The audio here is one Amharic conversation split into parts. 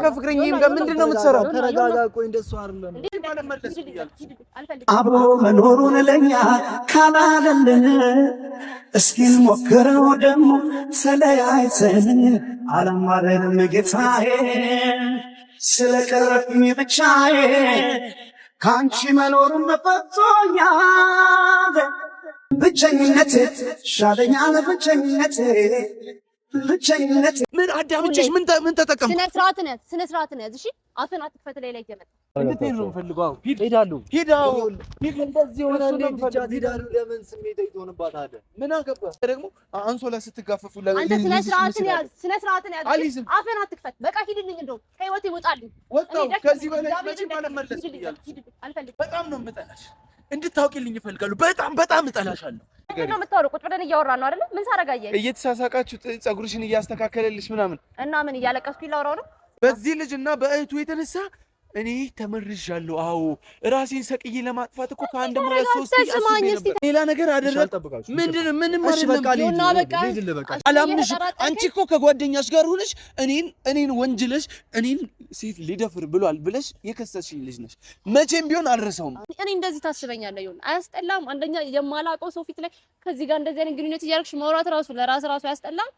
ከፍቅረኛዬም ጋር ምንድን ነው የምትሰራው? ተረጋጋ። ቆይ እንደሱ አይደለም አብሮ መኖሩን ለኛ ካላለን እስኪ ሞክረው ደግሞ ተለያይተን አላማረንም ጌታዬ ስለቀረብኝ ብቻዬ ካንቺ መኖሩን መፈቶኛል ብቸኝነቴ ሻለኛል ብቸኝነቴ ምን አዳምጪሽ ምን ተጠቀም ስነ ስርዓት ነህ እሺ አፈን አትፈተ ላይ እየመጣ እንዴት ነው የምፈልገው ሄዳለሁ እንደዚህ ሆነ ሄዳሉ ለምን ስሜት ይሆንባታል ምን አገባ ደግሞ አንሶላ ስትጋፈፉ አንተ ስነ ስርዓትን ያዝ አፈን አትክፈት በቃ ሂድልኝ እንደው ከህይወቴ ወጣልኝ ወጣው ከዚህ በላይ መቼ ማለመለስ አልፈልግም በጣም ነው የምጠላሽ እንድታውቂልኝ እፈልጋለሁ በጣም እጠላሻለሁ ነው የምታወራው ቁጭ ብለን እያወራን ነው አይደል ምን ሳረጋየህ እየተሳሳቃችሁ ፀጉርሽን እያስተካከለልሽ ምናምን እና ምን እያለቀስኩ ይላወራው ነው በዚህ ልጅና በእህቱ የተነሳ እኔ ተመርዣለሁ አዎ ራሴን ሰቅዬ ለማጥፋት እኮ ከአንድ ሙያ ሶስት ሌላ ነገር አደረኩ ምንም አይደለም አላምንሽ አንቺ እኮ ከጓደኛሽ ጋር ሆነሽ እኔን ወንጅለሽ እኔን ሴት ሊደፍር ብሏል ብለሽ የከሰስሽኝ ልጅ ነሽ መቼም ቢሆን አልረሳውም እኔ እንደዚህ ታስበኛለህ ይሁን አያስጠላም አንደኛ የማላውቀው ሰው ፊት ላይ ከዚህ ጋር እንደዚህ አይነት ግንኙነት እያደረግሽ ማውራት ራሱ ለራስ ያስጠላም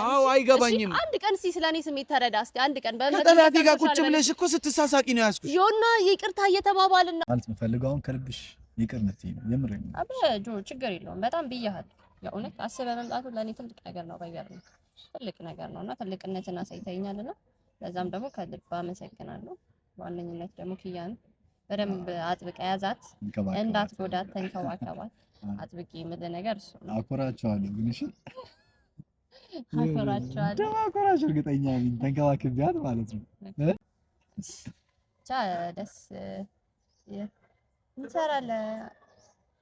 አዎ አይገባኝም አንድ ቀን ስለኔ ስሜት ተረዳ እስቲ አንድ ቀን በመጠላቴ ጋር ቁጭ ብለሽ እኮ ስትሳሳቂ ነው ያስኩሽ ዮና ይቅርታ እየተባባልን ማለት የምፈልገው ከልብሽ ይቅር ነትይ የምረኝ ጆ ችግር የለውም በጣም ብያለሁ የእውነት አስበህ መምጣቱ ለኔ ትልቅ ነገር ነው ባይገርም ትልቅ ነገር ነውና ትልቅነትን አሳይተኛልና ለዛም ደግሞ ከልብ አመሰግናለሁ ዋነኝነት ደግሞ ኪያን በደንብ አጥብቀ ያዛት እንዳትጎዳት ተንከባከባት አጥብቄ የምልህ ነገር እሱ ነው አኮራቸዋለሁ ግን እሺ አኮራቸዋለሁ እርግጠኛ ነኝ ተንከባክቢያት ማለት ነው ደስ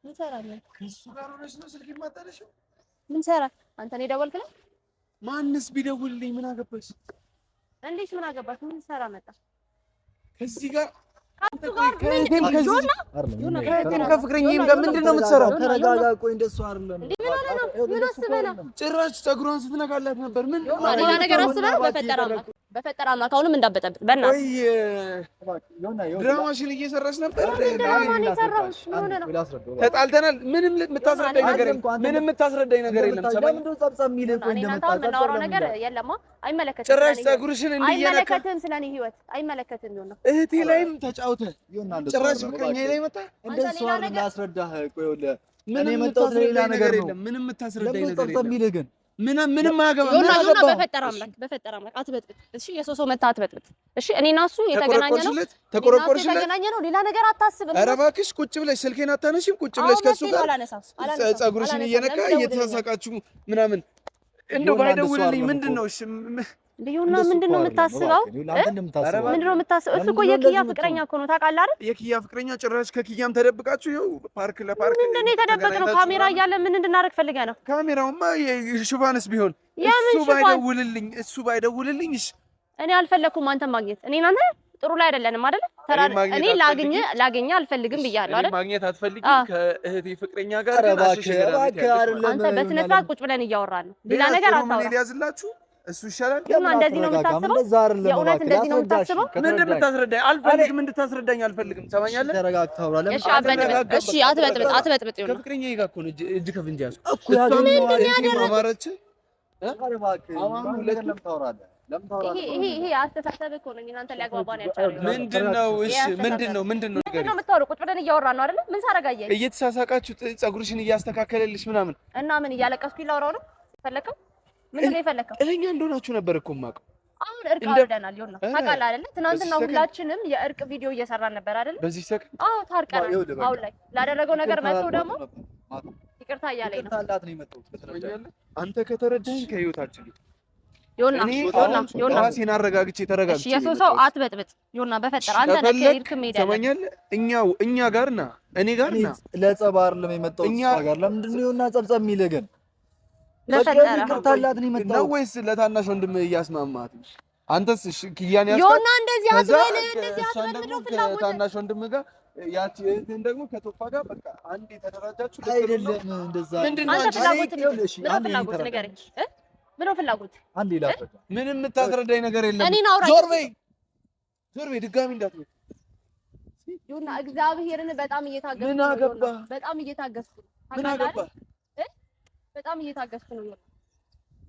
እንሰራለን ከእሱ ጋር ሆነሽ ነው ስልክ የማታነሺው ምን ሰራ አንተ ነው የደወልክልኝ ማንስ ቢደውልልኝ ምን አገባሽ እንዴት ምን አገባሽ ምን ሰራ መጣ ከዚህ ጋር ከፍቅረኛዬም ጋር ምንድን ነው የምትሰራው ተረጋጋ ቆይ እንደሱ አይደለም ምን አስበህ ነው ጭራሽ ፀጉሯን ስትነካላት ነበር ምን ሌላ ነገር አስበህ በፈጠራ አምላክ አሁንም እንዳበጠብጥ በእናትህ ድራማሽን እየሰራሽ ነበር ድራማን የሰራሁት ሆነ ነው ተጣልተናል ምንም የምታስረዳኝ ነገር የለም ለምንድን ጸብጸብ የሚል እኮ እንደምታወራው ነገር የለማ አይመለከትም ጭራሽ ፀጉርሽን እንዲየነካ አይመለከትም ስለኔ ህይወት አይመለከትም ይሆናል እህቴ ላይም ተጫውተ ጭራሽ ፍቅረኛዬ ላይ መጣ እንደሱ አይደል ላስረዳህ ቆይ ወለ እኔ የመጣሁት ሌላ ነገር ነው ምንም የምታስረዳኝ ነገር ጸብጸብ የሚል ግን ምንም አገባ ዮና በፈጠራ አምላክ አትበጥብጥ እሺ የሶሶ መታ አትበጥብጥ እሺ እኔና እሱ የተገናኘ ነው ሌላ ነገር አታስብ ኧረ እባክሽ ቁጭ ብለሽ ስልኬን አታነሺም ቁጭ ብለሽ ከሱ ጋር ፀጉርሽን እየነካ እየተሳሳቃችሁ ምናምን እንደው ባይደውልልኝ ምንድነው እሺ ዮና ምንድነው የምታስበው ምንድነው የምታስበው እሱ እኮ የኪያ ፍቅረኛ እኮ ነው ታውቃለህ አይደል የኪያ ፍቅረኛ ጭራሽ ከኪያም ተደብቃችሁ ይኸው ፓርክ ለፓርክ ምንድነው የተደበቅነው ካሜራ እያለ ምን እንድናደርግ ፈልገህ ነው ካሜራውማ ሽፋንስ ቢሆን እሱ ባይደውልልኝ እሺ እኔ አልፈለኩም አንተን ማግኘት እኔ እናንተ ጥሩ ላይ አይደለንም አይደል እኔ ላገኘ አልፈልግም ብያለሁ አይደል ማግኘት አትፈልጊም ከእህቴ ፍቅረኛ ጋር አንተ በስነ ስርዓት ቁጭ ብለን እያወራን ነው ሌላ ነገር አታውራ እሱ ይሻላል እንደዚህ ነው የምታስበው የእውነት እንደዚህ ነው የምታስበው ምንድን የምታስረዳኝ እንድታስረዳኝ አልፈልግም ሰማኛለህ ተረጋግተው አብራ እሺ አትበጥብጥ ይሁን ከፍቅረኛዬ ጋር እኮ ነው እጅ ከፍንጅ ያዝኩ እኮ ያገኘው አማራች ይሄ አስተሳሰብ እኮ ነው እናንተ ሊያግባባን ያልቻለው ምንድነው እሺ ምንድነው ነገር የምታወራው ቁጭ ብለን እያወራን ነው አይደል ምን ሳረጋየህ እየተሳሳቃችሁ ፀጉርሽን እያስተካከለልሽ ምናምን እና ምን እያለቀስኩ ይላወራው ነው ፈለከው ምንድነው የፈለከው እኛ እንደሆናችሁ ነበር እኮ የማውቀው አሁን እርቅ አውርደናል ይሆና ታውቃለህ አይደል ትናንትና ሁላችንም የእርቅ ቪዲዮ እየሰራን ነበር አይደል በዚህ ሰከንድ አዎ ታርቀናል አሁን ላይ ላደረገው ነገር መጥቶ ደግሞ ይቅርታ እያለኝ ነው ታላት ነው የመጣው አንተ ከተረዳኝ ከህይወታችን ዮና ራሴን አረጋግቼ ተረጋግቼ እሺ የሰው ሰው አትበጥብጥ ዮና በፈጠራ አንተ ነከሪርክ ሜዳ ሰማኛል እኛ ጋርና እኔ ጋርና ለጸባር ለመጣው እሷ ጋር ለምንድን ነው ዮና ጸብጸብ የሚል ግን ለፈጠራ ነው ወይስ ለታናሽ ወንድም እያስማማት አንተስ ኪያን ያስቀር ዮና እንደዚህ አትበል ታናሽ ወንድም ጋር ያቺ እህትን ደግሞ ከቶፋ ጋር በቃ አንዴ ተደራጃችሁ አይደለም እንደዛ አንተ ፍላጎት ንገረኝ ምነው ፍላጎት አንዴ ላስረዳ። ምንም የምታስረዳኝ ነገር የለም። እኔን አውራ። ዞር በይ ድጋሚ እንዳትመጪ። ይሁና እግዚአብሔርን በጣም እየታገስኩ ነው። ምን አገባ? በጣም እየታገስኩ ነው። ምን አገባ? በጣም እየታገስኩ ነው።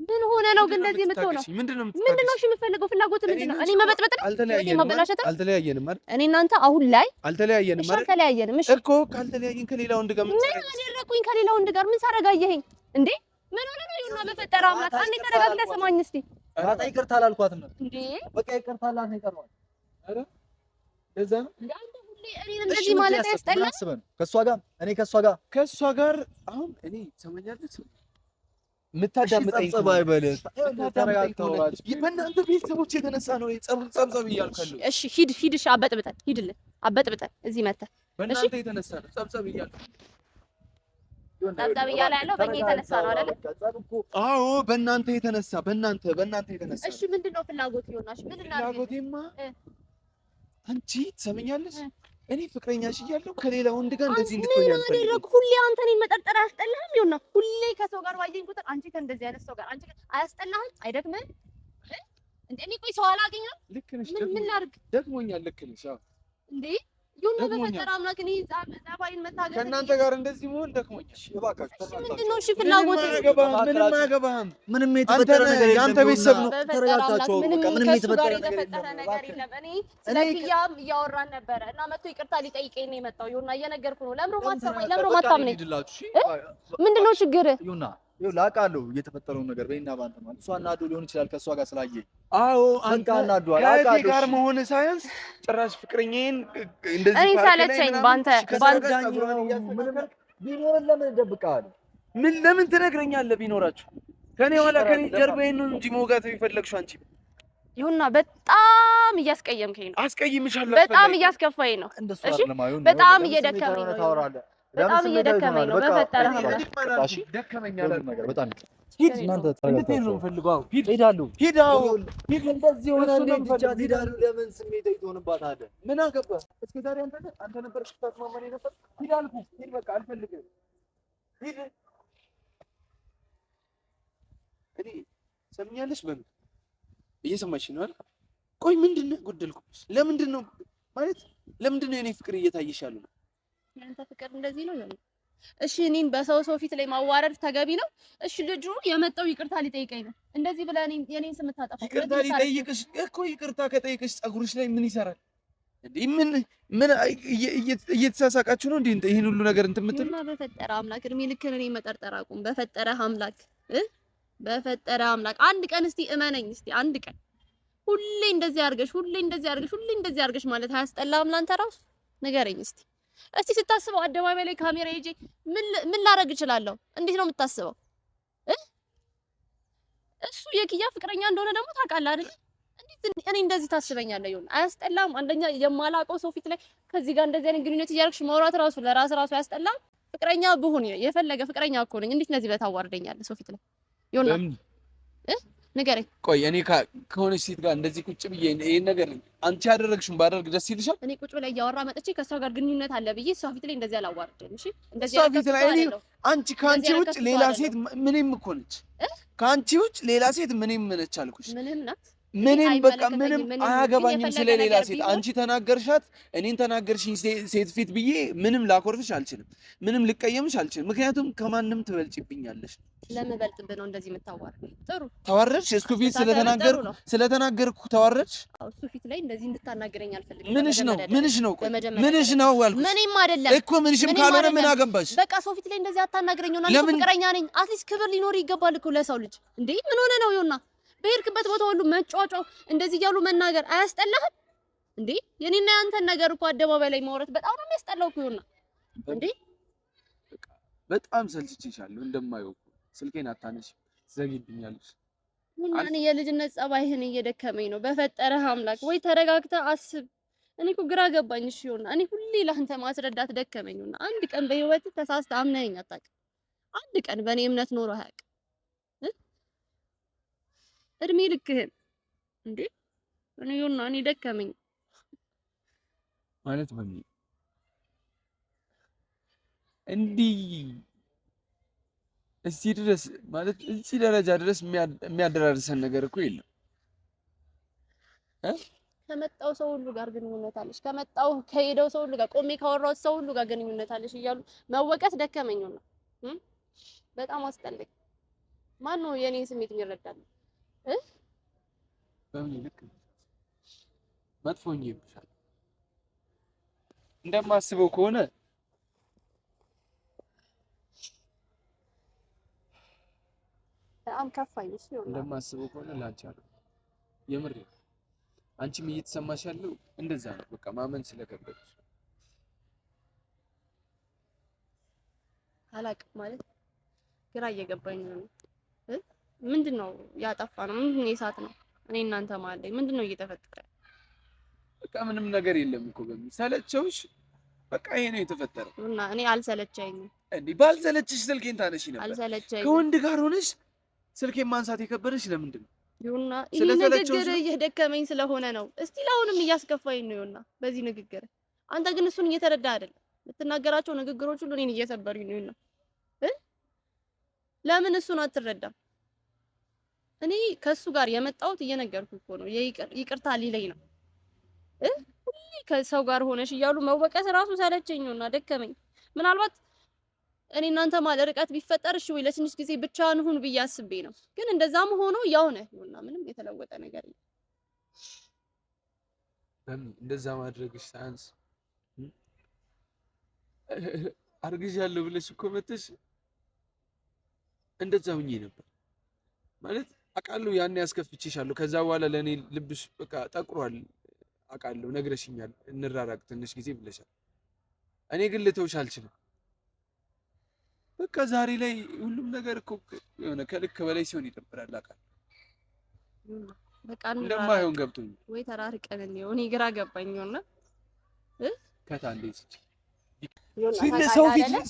ምን ሆነ ነው ግን እንደዚህ የምትሆነው? ምንድነው እሺ የምትፈልገው? ፍላጎት ምንድነው? እኔ መበጥበጥ ነው? አልተለያየንም አይደል? እኔ እናንተ አሁን ላይ አልተለያየንም አይደል? አልተለያየንም። እሺ እኮ ካልተለያየን ከሌላ ወንድ ጋር ምን አደረኩኝ? ከሌላ ወንድ ጋር ምን ሳረጋየኸኝ እንዴ? ምን ሆነ ነው? ይሁና በፈጠረ አምላክ አንዴ ተረጋግተህ ሰማኝ እስቲ። ራጣ ይቅርታ አላልኳትም እንዴ? በቃ ይቅርታ አላት ነው የቀረው። አረ ለዛ ነው እንዴ? አንተ ሁሌ እኔን እንደዚህ ማለት ያስጠላል። ከሷ ጋር አሁን እኔ ሰማኛለች ምታዳምጠኝ ጸባይ በለስ በእናንተ ቤተሰቦች የተነሳ ነው ጸብጸብ እያልካለሁ። እሺ ሂድ እሺ አበጥብጠን እዚህ መተህ በእናንተ የተነሳ ነው ጸብጸብ እያልኩ ጸብጸብ እያለ ያለው በእኛ የተነሳ ነው አይደል? አዎ በእናንተ የተነሳ እሺ ምንድነው ፍላጎት ይሆናሽ? ምን እናድርግ? ፍላጎቴማ አንቺ ትሰምኛለሽ? እኔ ፍቅረኛሽ እያለሁ ከሌላ ወንድ ጋር እንደዚህ እንድትሆኝ አልፈልግም። ሁሌ አንተ እኔን መጠርጠር አያስጠላህም? ይኸውና ሁሌ ከሰው ጋር ባየኝ ቁጥር አንቺ ከእንደዚህ አይነት ሰው ጋር አንቺ አያስጠላህም? አይደክምህም እንዴ? እኔ ቆይ ሰው አላገኘም። ልክ ነሽ። ምን ላድርግ? ደክሞኛል። ልክ ነሽ። አዎ እንዴ ይሁን በፈጠረ አምላክ እኔ ጸባይን መታገል ከእናንተ ጋር እንደዚህ መሆን ደክሞኛል። እባካችሁ ምንድነው? እሺ ፍላጎት ምንም አያገባህም። ምንም የተፈጠረ ነገር የለም። ያንተ ቤተሰብ ነው። ተረጋግታችሁ በቃ ምንም የተፈጠረ ነገር የለም። እኔ ስለክያም እያወራን ነበረ እና መጥቶ ይቅርታ ሊጠይቀኝ ነው የመጣው። ይሁንና እየነገርኩ ነው። ለምሮ ማትሰማኝ ለምሮ ማታምነኝ ምንድነው ችግር? ላውቃለሁ እየተፈጠረውን ነገር በእና ባንተ ማለት እሷ አናዶ ሊሆን ይችላል ከእሷ ጋር ስላየኝ። አዎ አንተ አናዷል ከእኔ ጋር መሆን ሳይንስ ጭራሽ ፍቅረኛዬን እንደዚህ እኔ ሳለቸኝ ባንተ ቢኖር ለምን ደብቃል? ምን ለምን ትነግረኛለህ? ቢኖራችሁ ከኔ ኋላ ከኔ ጀርባዬን ነው እንጂ መውጋት የሚፈለግሽው አንቺ። ይሁንና በጣም እያስቀየምከኝ ነው። አስቀይምሻለሁ። በጣም እያስከፋኝ ነው። እሺ በጣም እየደከመኝ ነው። በጣም እየደከመኝ ነው። በፈጠረህ እሺ ደከመኛል ነገር በጣም ሂድ። እናንተ እንድትሄድ ነው የምፈልገው። ሂድ ሄዳለሁ። ሂድ እንደዚህ ሆነ ሄዳለሁ። ለምን ስሜት ትሆንባታለህ? ምን አገባህ? እስከ ዛሬ አንተ ነበር ስታስማማኝ ነበር። ሂድ አልኩህ። ሂድ በቃ አልፈልግም። ሂድ እኔ ሰምኛለሽ። በምን እየሰማችኝ ነው አይደል? ቆይ ምንድነው ጎደልኩሽ? ለምንድነው የኔ ፍቅር እየታየሽ ያለው? ያንተ ፍቅር እንደዚህ ነው ያለው? እሺ እኔን በሰው ፊት ላይ ማዋረድ ተገቢ ነው? እሺ ልጁ የመጣው ይቅርታ ሊጠይቀኝ ነው። እንደዚህ ብለህ የኔን ስም ታጠፋ? ይቅርታ ሊጠይቅሽ እኮ ይቅርታ ከጠይቅሽ ፀጉርሽ ላይ ምን ይሰራል እንዴ? ምን እየተሳሳቃችሁ ነው እንዴ ይሄን ሁሉ ነገር እንትን የምትል? እና በፈጠረ አምላክ እድሜ ልክህን እኔን መጠርጠር አቁም። በፈጠረ አምላክ አንድ ቀን እስቲ እመነኝ። እስቲ አንድ ቀን ሁሌ እንደዚህ አድርገሽ ማለት አያስጠላም? ላንተ ራሱ ንገረኝ እስቲ ስታስበው አደባባይ ላይ ካሜራ ይዤ ምን ላደርግ እችላለሁ? እንዴት ነው የምታስበው? እሱ የኪያ ፍቅረኛ እንደሆነ ደግሞ ታውቃለህ አይደል? እንዴት እኔ እንደዚህ ታስበኛለህ? ይሁን አያስጠላም? አንደኛ የማላውቀው ሰው ፊት ላይ ከዚህ ጋር እንደዚህ አይነት ግንኙነት እያደረግሽ ማውራት ራሱ ለራስ አያስጠላም? ፍቅረኛ ብሆን የፈለገ ፍቅረኛ እኮ ነኝ። እንዴት እንደዚህ በታዋርደኛለህ ሰው ፊት ላይ? ይሁን ንገረኝ። ቆይ እኔ ከሆነች ሴት ጋር እንደዚህ ቁጭ ብዬ ይሄን ነገር አንቺ ያደረግሽውን ባደርግ ደስ ይልሻል? እኔ ቁጭ ብላ እያወራ መጥቼ ከሷ ጋር ግንኙነት አለ ብዬ እሷ ፊት ላይ እንደዚህ አላዋርድም። እሺ እንደዚህ እሷ ፊት ላይ አንቺ ከአንቺ ውጭ ሌላ ሴት ምንም እኮ ነች። ከአንቺ ውጭ ሌላ ሴት ምንም ነች አልኩሽ። ምንም ናት። ምንም በቃ ምንም አያገባኝም ስለሌላ ሴት። አንቺ ተናገርሻት፣ እኔን ተናገርሽኝ ሴት ፊት ብዬ ምንም ላኮርፍሽ አልችልም፣ ምንም ልቀየምሽ አልችልም። ምክንያቱም ከማንም ትበልጭብኛለሽ። ለምበልጥብህ ነው እንደዚህ የምታዋርደኝ? ጥሩ ተዋረድሽ። እሱ ፊት ስለተናገርኩ ተዋረድሽ። እሱ ፊት ላይ እንደዚህ እንድታናገረኝ አልፈልግም። ምንሽ ነው አልኩሽ። ምንም አይደለም እኮ ምንሽም ካልሆነ ምን አገባሽ? በቃ ሰው ፊት ላይ እንደዚህ አታናግረኝ። ሆነ ፍቅረኛ ነኝ። አትሊስት ክብር ሊኖር ይገባል እኮ ለሰው ልጅ። እንዴ ምን ሆነ ነው? ይኸውና በሄድክበት ቦታ ሁሉ መጫጫው እንደዚህ እያሉ መናገር አያስጠላህም እንዴ? የኔና ያንተን ነገር እኮ አደባባይ ላይ ማውራት በጣም ነው የሚያስጠላው እኮ። ይኸውና እንዴ በጣም ሰልችቼሻለሁ። እንደማየው ስልኬን አታነሺ፣ ትዘጊብኛለሽ። እኔ የልጅነት ጸባይህን እየደከመኝ ነው። በፈጠረህ አምላክ ወይ ተረጋግተህ አስብ። እኔ እኮ ግራ ገባኝ። እሺ ይኸውና እኔ ሁሌ ለአንተ ማስረዳት ደከመኝና አንድ ቀን በህይወትህ ተሳስተህ አምነኸኝ አታውቅም። አንድ ቀን በእኔ እምነት ኖሮ አያውቅም። እድሜ ልክህን እንዴ እኔ ደከመኝ ማለት እንዲህ እዚህ ድረስ ማለት እዚህ ደረጃ ድረስ የሚያደራርሰን ነገር እኮ የለም። ከመጣው ሰው ሁሉ ጋር ግንኙነት አለሽ፣ ከመጣው ከሄደው ሰው ሁሉ ጋር ቆሜ ካወራው ሰው ሁሉ ጋር ግንኙነት አለሽ እያሉ መወቀስ ደከመኝ ነው። በጣም አስጠላኝ። ማን ነው የኔን ስሜት የሚረዳል? በምን ልክ መጥፎኝ ይብሻል እንደማስበው ከሆነ በጣም ከፋኝ። እሺ ነው እንደማስበው ከሆነ ላንቺ አይደል የምር አንቺም እየተሰማሽ ያለው እንደዛ ነው። በቃ ማመን ስለከበደሽ አላቅም ማለት ግራ እየገባኝ ነው። ምንድነው ያጠፋ ነው? ምንድነው የሳት ነው? እኔ እናንተ ማለት ምንድነው እየተፈጠረ? በቃ ምንም ነገር የለም እኮ ሰለቸውሽ። በቃ ይሄ ነው የተፈጠረው እና እኔ አልሰለቸኝም። እንዴ ባልሰለችሽ ስልኬን ታነሺ ነበር። አልሰለቸኝም። ከወንድ ጋር ሆነሽ ስልኬን ማንሳት የከበደሽ ለምንድን ነው? ይሁንና ይሄ ንግግር እየደከመኝ ስለሆነ ነው። እስቲ ለአሁንም እያስከፋኝ ነው። ይሁንና በዚህ ንግግር አንተ ግን እሱን እየተረዳ አይደለም። የምትናገራቸው ንግግሮች ሁሉ እኔን እየሰበሩኝ ነው። ይሁንና ለምን እሱን አትረዳም? እኔ ከሱ ጋር የመጣሁት እየነገርኩ እኮ ነው። ይቅርታ ሊለኝ ነው። ሁሌ ከሰው ጋር ሆነሽ እያሉ መወቀስ ራሱ ሰለቸኝና ደከመኝ። ምናልባት እኔ እናንተ ማለት ርቀት ቢፈጠር እሺ ወይ ለትንሽ ጊዜ ብቻህን ሁን ብዬ አስቤ ነው። ግን እንደዛም ሆኖ ያው ነህ ይሁንና ምንም የተለወጠ ነገር የለም። እንደዛ ማድረግሽ ሳያንስ አርግዣለሁ ብለሽ እኮ መተሽ እንደዛ ሁኜ ነበር ማለት አውቃለሁ። ያን ያስከፍቼሻለሁ። ከዛ በኋላ ለኔ ልብሽ በቃ ጠቁሯል አውቃለሁ። ነግረሽኛል፣ እንራራቅ ትንሽ ጊዜ ብለሻል። እኔ ግን ልተውሽ አልችልም። በቃ ዛሬ ላይ ሁሉም ነገር እኮ የሆነ ከልክ በላይ ሲሆን ይደብራል አውቃለሁ። በቃ እንደማይሆን ገብቶኝ ወይ ተራርቀን ነው። እኔ ግራ ገባኝ እና ከታንዴ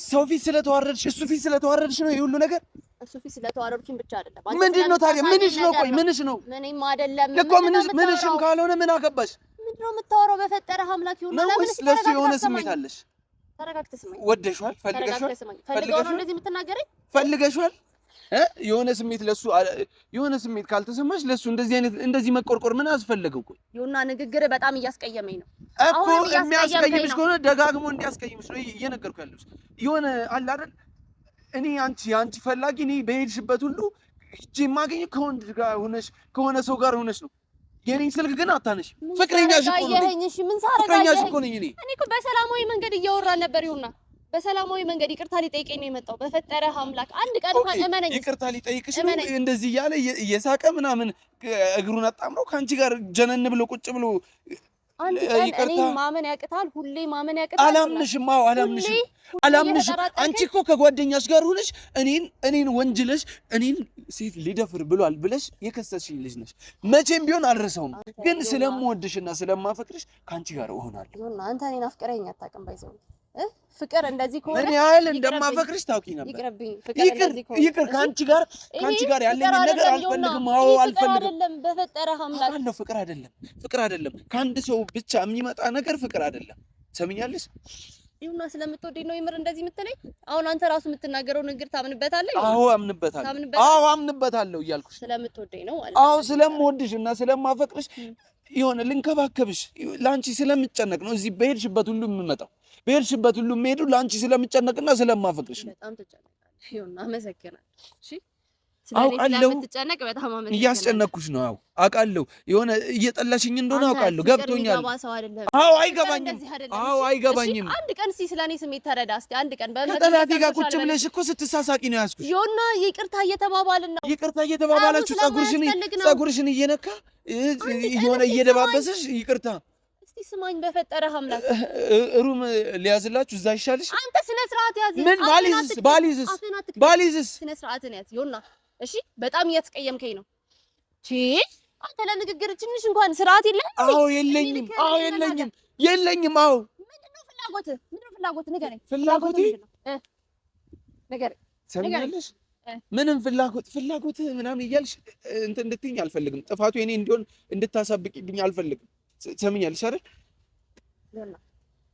ሰው ፊት ስለተዋረድሽ እሱ ፊት ስለተዋረድሽ ነው ይሄ ሁሉ ነገር። እሱ ፊት ስለተዋረድሽኝ ብቻ አይደለም። ምንድነው ታዲያ? ምንሽ ነው? ቆይ ምንሽ ነው? ምንም አይደለም እኮ ምንሽም ካልሆነ ምን አገባሽ? ምንድነው የምታወራው? በፈጠረህ አምላክ ይሁን። ለምን ለሱ የሆነ ስሜት አለሽ? ተረጋግተህ ስማኝ። ወደሽዋል? ፈልገሽዋል? ፈልገው ነው እንደዚህ የምትናገረኝ? ፈልገሽዋል? የሆነ ስሜት ለሱ የሆነ ስሜት ካልተሰማሽ ለሱ እንደዚህ መቆርቆር ምን አስፈለገው? ቆይ ይሁንና ንግግር በጣም እያስቀየመኝ ነው እኮ። የሚያስቀይምሽ ከሆነ ደጋግሞ እንዲያስቀይምሽ ነው እየነገርኩ ያለሁሽ። የሆነ አለ አይደል እኔ አንቺ ፈላጊ እኔ በሄድሽበት ሁሉ እጄ የማገኘው ከወንድ ጋር ሆነሽ ከሆነ ሰው ጋር ሆነሽ ነው። የኔን ስልክ ግን አታነሽ። ፍቅረኛሽ እኮ ነኝ። እሺ ምን ሳረጋኝ? ፍቅረኛሽ እኮ ነኝ እኔ እኮ በሰላማዊ መንገድ እያወራን ነበር። ይሁንና በሰላማዊ መንገድ ይቅርታ ሊጠይቀኝ ነው የመጣው። በፈጠረህ አምላክ አንድ ቀን እንኳን እመነኝ። ይቅርታ ሊጠይቅሽ ነው እንደዚህ እያለ እየሳቀ ምናምን እግሩን አጣምሮ ከአንቺ ጋር ጀነን ብሎ ቁጭ ብሎ አንድ ቀን እኔ ማመን ያቅታል። ሁሌ ማመን ያቅታል። አላምንሽም። አዎ አላምንሽም። አንቺ እኮ ከጓደኛሽ ጋር ሆነሽ እኔን ወንጅለሽ እኔን ሴት ሊደፍር ብሏል ብለሽ የከሰስሽኝ ልጅ ነሽ። መቼም ቢሆን አልረሳውም። ግን ስለምወድሽና ስለማፈቅርሽ ከአንቺ ጋር እሆናለሁ። አንተ እኔን አፍቅረኸኝ አታውቅም። ባይዘው ፍቅር እንደዚህ ከሆነ እኔ ያህል እንደማፈቅርሽ ታውቂ ነበር። ይቅር ከአንቺ ጋር ያለኝ ነገር አልፈልግም። አዎ አልፈልግም። አይደለም በፈጠረህ አምላክ አለው። ፍቅር አይደለም ከአንድ ሰው ብቻ የሚመጣ ነገር ፍቅር አይደለም። ሰምኛለሽ? ይሁንና ስለምትወደኝ ነው የምር እንደዚህ የምትለኝ። አሁን አንተ ራሱ የምትናገረው ንግግር ታምንበታለህ? አዎ አምንበታለሁ እያልኩሽ ስለምትወደኝ ነው ማለት። አዎ ስለምወድሽ እና ስለማፈቅርሽ የሆነ ልንከባከብሽ ለአንቺ ስለምጨነቅ ነው እዚህ በሄድሽበት ሁሉ የምመጣው። በሄድሽበት ሁሉ የምሄዱ ለአንቺ ስለምጨነቅና ስለማፈቅርሽ ነው። በጣም ትጨነቃለህ። ይሁንና አመሰግናለሁ። እሺ አውቃለሁ። ስለምትጨነቅ በጣም አመሰግናለሁ። እያስጨነቅኩሽ ነው። አዎ አውቃለሁ። የሆነ እየጠላሽኝ እንደሆነ አውቃለሁ። ገብቶኛል። አዎ አይገባኝም። አንድ ቀን እስኪ ስለኔ ስሜት ተረዳ እስኪ አንድ ቀን ከጠላቴ ጋር ቁጭ ብለሽ እኮ ስትሳሳቂ ነው ያዝኩሽ። ይሁንና ይቅርታ እየተባባልን ነው። ይቅርታ እየተባባላችሁ ፀጉርሽን እየነካ የሆነ እየደባበሰሽ ይቅርታ። እስቲ ስማኝ በፈጠረህ አምላክ። ሩም ሊያዝላችሁ እዛ ይሻልሽ። አንተ ስነ ስርዓት ያዝ። ምን ባሊዝስ ስነ ስርዓትን ያዝ። ይሁንና እሺ በጣም እያስቀየምከኝ ነው። አንተ ለንግግር ትንሽ እንኳን ስርዓት የለህም። አዎ የለኝም። አዎ ምንድነው ፍላጎት? ንገረኝ። ፍላጎቴ ንገረኝ። ሰምኛለሽ? ምንም ፍላጎት ምናምን እያልሽ እንትን እንድትይኝ አልፈልግም። ጥፋቱ የኔ እንዲሆን እንድታሳብቂብኝ አልፈልግም። ሰምኛለሽ አይደል?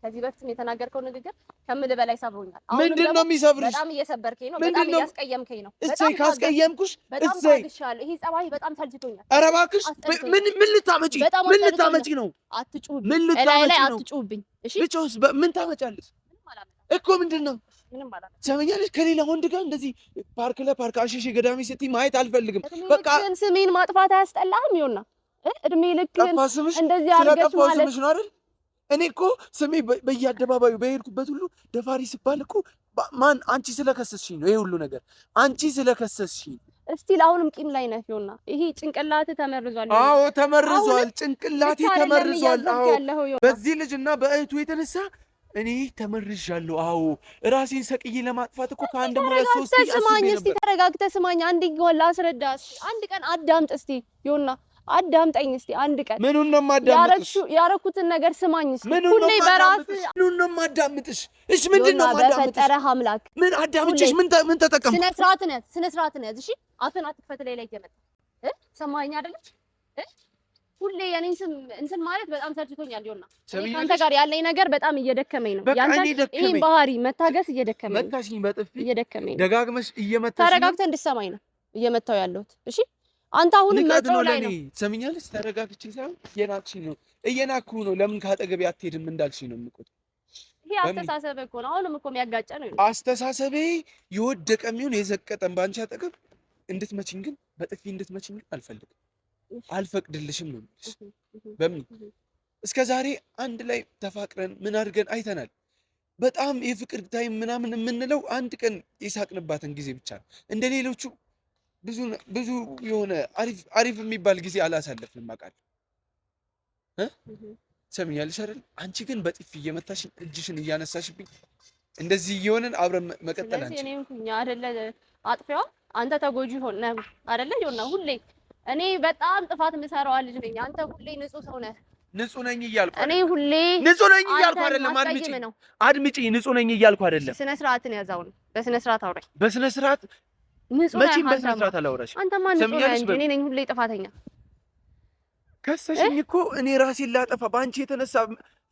ከዚህ በፊት የተናገርከው ንግግር ከምል በላይ ሰብሮኛል። ምንድነው የሚሰብርሽ? በጣም እየሰበርከኝ ነው። በጣም እያስቀየምከኝ ነው። በጣም ካስቀየምኩሽ በጣም ታግሻለሁ። ይሄ ጸባይ በጣም ሰልችቶኛል። ኧረ እባክሽ ምን ልታመጪ ነው? አትጩህብኝ። ምን ልታመጪ ነው? አትጩህብኝ። እሺ ልጆስ ምን ታመጫለሽ እኮ? ምንድነው ምንም አላለም። ሰማኛለሽ? ከሌላ ወንድ ጋር እንደዚህ ፓርክ ለፓርክ አሽሽ ገዳሚ ስትይ ማየት አልፈልግም። በቃ ስሜን ማጥፋት አያስጠላህም? ይኸውና እድሜ ልክህን እንደዚህ አድርገሽ ማለት ስምሽ ነው አይደል? እኔ እኮ ስሜ በየአደባባዩ በሄድኩበት ሁሉ ደፋሪ ሲባል እኮ ማን አንቺ ስለከሰስሽኝ ነው ይሄ ሁሉ ነገር። አንቺ ስለከሰስሽኝ እስቲ አሁንም ቂም ላይ ነህ። ይኸውና ይሄ ጭንቅላትህ ተመርዟል። አዎ ተመርዟል። ጭንቅላቴ ተመርዟል። አዎ በዚህ ልጅና በእህቱ የተነሳ እኔ ተመርዣለሁ። አዎ ራሴን ሰቅዬ ለማጥፋት እኮ ከአንድ ሁለት ሶስት ስማኝ፣ እስቲ ተረጋግተህ ስማኝ። አንድ ጎላ አስረዳስ። አንድ ቀን አዳምጥ እስቲ። ይኸውና አዳምጠኝ እስቲ አንድ ቀን። ምኑን ነው የማዳምጥሽ? ያረኩትን ነገር ስማኝ እስቲ። ሁሌ በራስህ ምኑን ነው የማዳምጥሽ? እሺ ምንድን ነው የማዳምጥሽ? በፈጠረህ አምላክ ምን አዳምጪሽ? ምን ተጠቀምኩ? ስነ ስርዓት ነህ። እሺ አፍን አትክፈት። ላይ እየመጣ ሰማኸኝ አይደለም? ሁሌ የኔን ስም እንትን ማለት በጣም ሰልችቶኛል። ይሆና ካንተ ጋር ያለኝ ነገር በጣም እየደከመኝ ነው። ያንተ ይሄን ባህሪ መታገስ እየደከመኝ ነው። መታሽኝ በጥፊ እየደከመኝ ነው። ደጋግመሽ እየመታሽ ተረጋግተህ እንድትሰማኝ ነው እየመታው ያለሁት። እሺ አንተ አሁን መጣው ላይ ነው። ትሰሚኛለሽ? ተረጋግቼ ሳይሆን እየናቅሽኝ ነው። እየናቅኩ ነው። ለምን ካጠገቤ አትሄድም እንዳልሽኝ ነው የምቆጥ። ይሄ አስተሳሰብ እኮ ነው አሁንም እኮ የሚያጋጨ ነው። አስተሳሰቤ የወደቀ የሚሆን የዘቀጠን ባንቺ አጠገብ እንድትመችኝ ግን በጥፊ እንድትመችኝ ግን አልፈልግም። አልፈቅድልሽም ነው። በምን እስከ ዛሬ አንድ ላይ ተፋቅረን ምን አድርገን አይተናል። በጣም የፍቅር ታይም ምናምን የምንለው አንድ ቀን የሳቅንባትን ጊዜ ብቻ ነው። እንደ ሌሎቹ ብዙ የሆነ አሪፍ የሚባል ጊዜ አላሳለፍንም አውቃለሁ። ሰሚኛለሽ አይደል? አንቺ ግን በጥፊ እየመታሽን እጅሽን እያነሳሽብኝ እንደዚህ እየሆነን አብረን መቀጠል አንቺ እኔም ኩኛ አይደለ አጥፊዋ አንተ ተጎጂ ሆነ አይደለ? ይሆና ሁሌ እኔ በጣም ጥፋት የምሰራው ልጅ ነኝ። አንተ ሁሌ ንጹህ ሰው ነህ። ንጹህ ነኝ እያልኩ እኔ ሁሌ ንጹህ ነኝ እያልኩ አይደለም። አድምጪ ንጹህ ነኝ እያልኩ አይደለም። ስነ ስርዓትን ያዛውን በስነ ስርዓት አውራኝ። በስነ ስርዓት መቼም በስነ ስርዓት አላወራሽ። አንተ ማን ንጹህ ነህ እንጂ እኔ ነኝ ሁሌ ጥፋተኛ። ከሰሽኝ እኮ እኔ ራሴን ላጠፋ በአንቺ የተነሳ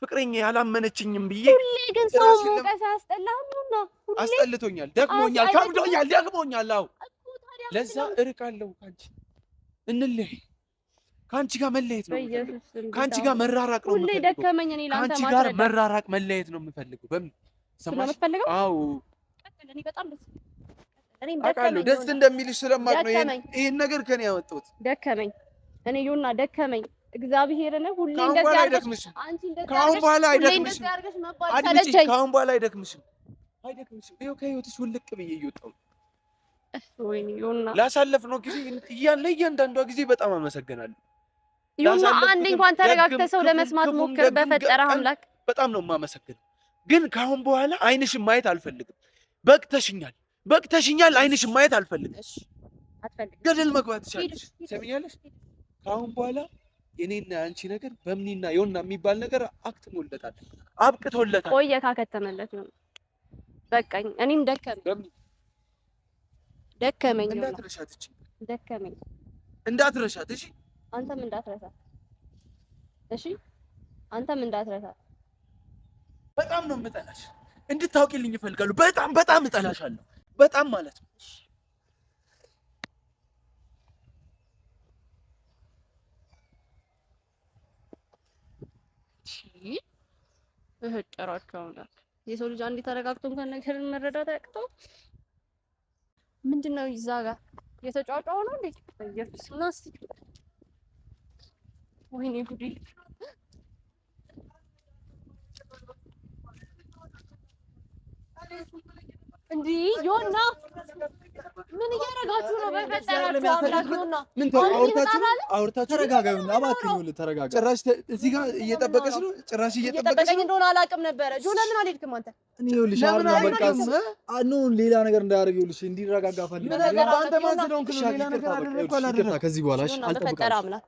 ፍቅረኛ ያላመነችኝም ብዬ ሁሌ ግን ሰው ሞቀስ አስጠላም ነው። አስጠልቶኛል፣ ደክሞኛል፣ ከብዶኛል፣ ደክሞኛል። አዎ ለዛ እርቃለሁ ካንቺ እንለይ። ካንቺ ጋር መለየት ነው የምፈልገው። ካንቺ ጋር መራራቅ ነው የምፈልገው። ሁሌ ደከመኝ። እኔ ላንተ ካንቺ ጋር መራራቅ መለየት ነው የምፈልገው። በምን ሰማሽ? አዎ እኔ በጣም ደስ እንደሚልሽ ስለማቅ ነው ይሄን ነገር ከኔ ያወጣሁት። ደከመኝ እኔ ይሁንና ደከመኝ። እግዚአብሔርን ሁሌ እንደዚህ አድርገሽ አንቺ እንደዚህ ካሁን በኋላ አይደክምሽም። ካሁን በኋላ አይደክምሽም። ይኸው ከህይወትሽ ውልቅ ብዬ እየወጣሁ ወይኔ ይሁንና ላሳለፍነው ጊዜ እያንዳንዷ ጊዜ በጣም አመሰግናለሁ። ይሁንና አንዴ እንኳን ተረጋግተህ ሰው ለመስማት ሞክር። በፈጠረህ አምላክ በጣም ነው የማመሰግነው። ግን ካሁን በኋላ አይንሽን ማየት አልፈልግም። በቅተሽኛል። አይንሽን ማየት አልፈልግም። እሺ አትፈልግም። ገደል መግባት ትችላለሽ። ሰሚኛለሽ? ካሁን በኋላ የኔና አንቺ ነገር በምኒና የሆና የሚባል ነገር አክትሞለታል፣ አብቅቶለታል። ቆየ ካከተመለት ነው። በቃኝ። እኔም ደከመኝ። እንዳትረሻት እቺ ደከመኝ። እንዳትረሻት። እሺ አንተም እንዳትረሳት። እሺ አንተም እንዳትረሳት። በጣም ነው የምጠላሽ። እንድታውቂልኝ እፈልጋለሁ። በጣም እጠላሻለሁ። በጣም ማለት ነው። እህጨራቸውና የሰው ልጅ አንዴ ተረጋግቶ እንኳን ነገር መረዳት ያቅተው። ምንድነው ይዛ ጋር የተጫጫው ነው እንዴ? በኢየሱስ ናስ ወይኔ ጉዴ! እንዴ ዮና ምን እያደረጋችሁ ነው? በፈጠራችሁ አምላክ ዮና ምን አውርታችሁ ተረጋጋዩና እባክህ ነው ተረጋጋ። ጭራሽ እዚህ ጋር እየጠበቀሽ ነው። ጭራሽ እየጠበቀኝ እንደሆነ አላውቅም ነበረ። ጆና ምን አልሄድክም አንተ? እኔ ይኸውልሽ አሁን በቃ ሌላ ነገር እንዳያደርግ ይኸውልሽ እንዲረጋጋ ፈልጋለሁ። አንተ ማን ስለሆንክ ነው ሌላ ነገር አደረኩ አላደረኩ? ከዚህ በኋላ እሺ አልጠብቃችሁ።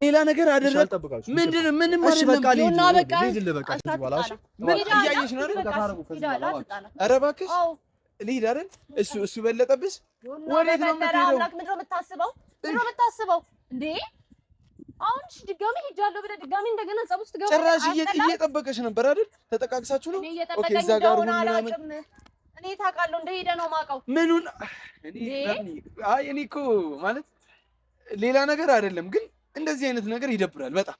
ሌላ ነገር አደረኩ ምንድን ምንም አይደለም። ዮና በቃ ልሂድ በቃ ከዚህ በኋላ እሺ ምን እያየሽ ነው አይደል? ታረጉ ከዚህ በኋላ ኧረ እባክሽ ልሂድ አይደል? እሱ በለጠብሽ። ወዴት ነው የምትሄደው? ምንድን ነው የምታስበው እንዴ? አሁን ድጋሚ ሄጃለሁ ብለህ ድጋሚ እንደገና ጸብ ውስጥ ገባ። ጭራሽ እየጠበቀሽ ነበር አይደል? ተጠቃቅሳችሁ ነው? ኦኬ እዛ ጋር ምን አላውቅም። እኔ ታውቃለሁ እንደሄደ ነው የማውቀው። ምኑን እኔ እኮ ማለት ሌላ ነገር አይደለም፣ ግን እንደዚህ አይነት ነገር ይደብራል በጣም።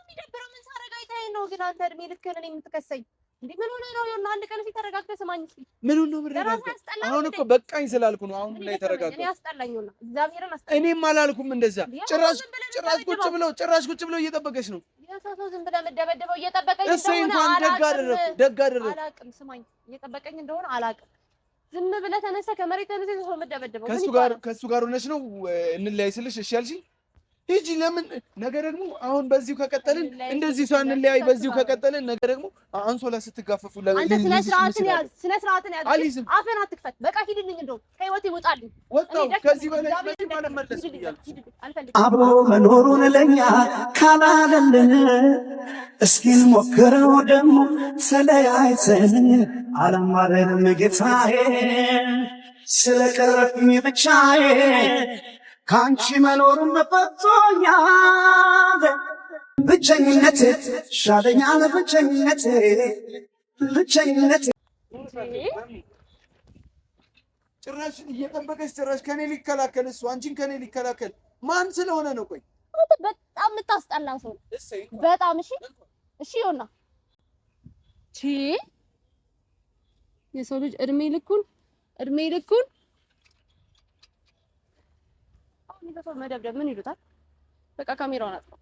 የሚደብረው ምን ሳረጋ አይተኸኝ ነው? ግን አንተ እድሜ ልክህን እኔ የምትከሰኝ እንዴ? ምን ሆነህ ነው? ይኸውልህ አንድ ቀን እስኪ ተረጋግተህ ስማኝ እስኪ። ምኑን ነው የምረጋጋው? አሁን እኮ በቃኝ ስላልኩ ነው አሁን ላይ ተረጋጋው። እኔ አስጠላኝና እግዚአብሔርን አስጠላኝ። እኔም አላልኩም እንደዛ። ጭራሽ ቁጭ ብለው እየጠበቀች ነው። የሰው ዝም ብለህ የምትደበደበው እየጠበቀኝ እሰይ እንኳን ደግ አደረኩ። አላውቅም፣ ስማኝ እየጠበቀኝ እንደሆነ አላውቅም። ዝም ብለህ ተነስተህ ከመሬት ተነስተህ ሰው የምትደበደበው ከእሱ ጋር ሆነች ነው እንለያይ ስልሽ እሺ ያልሽኝ? ሂጂ። ለምን ነገ ደግሞ አሁን በዚሁ ከቀጠልን እንደዚህ ሳንለያይ በዚሁ ከቀጠልን ነገ ደግሞ አንሶላ ስትጋፈፉ አንተ ስነ ስርዓትን ያዝ። አፍህን አትክፈት። በቃ ሂድልኝ፣ እንደው ከህይወቴ ውጣልኝ። ወጣው ከዚህ በላይ መለስ ይያል አብሮ መኖሩን ለኛ ካላለልን እስኪን ሞክረው ደግሞ ተለያይተን አላማረንም ጌታዬ ስለቀረብኝ ብቻዬ ካንቺ መኖሩን መፈቶኛል። ብቸኝነት ሻለኛል ብቸኝነት ጭራሽ እየጠበቀች ጭራሽ ከኔ ሊከላከል እሱ አንቺን ከኔ ሊከላከል ማን ስለሆነ ነው? ቆይ በጣም የምታስጠላ ሰው በጣም እሺ ይሆና የሰው ልጅ እድሜ ልኩን አሁን መደብደብ ምን ይሉታል? በቃ ካሜራውን አጥፋው።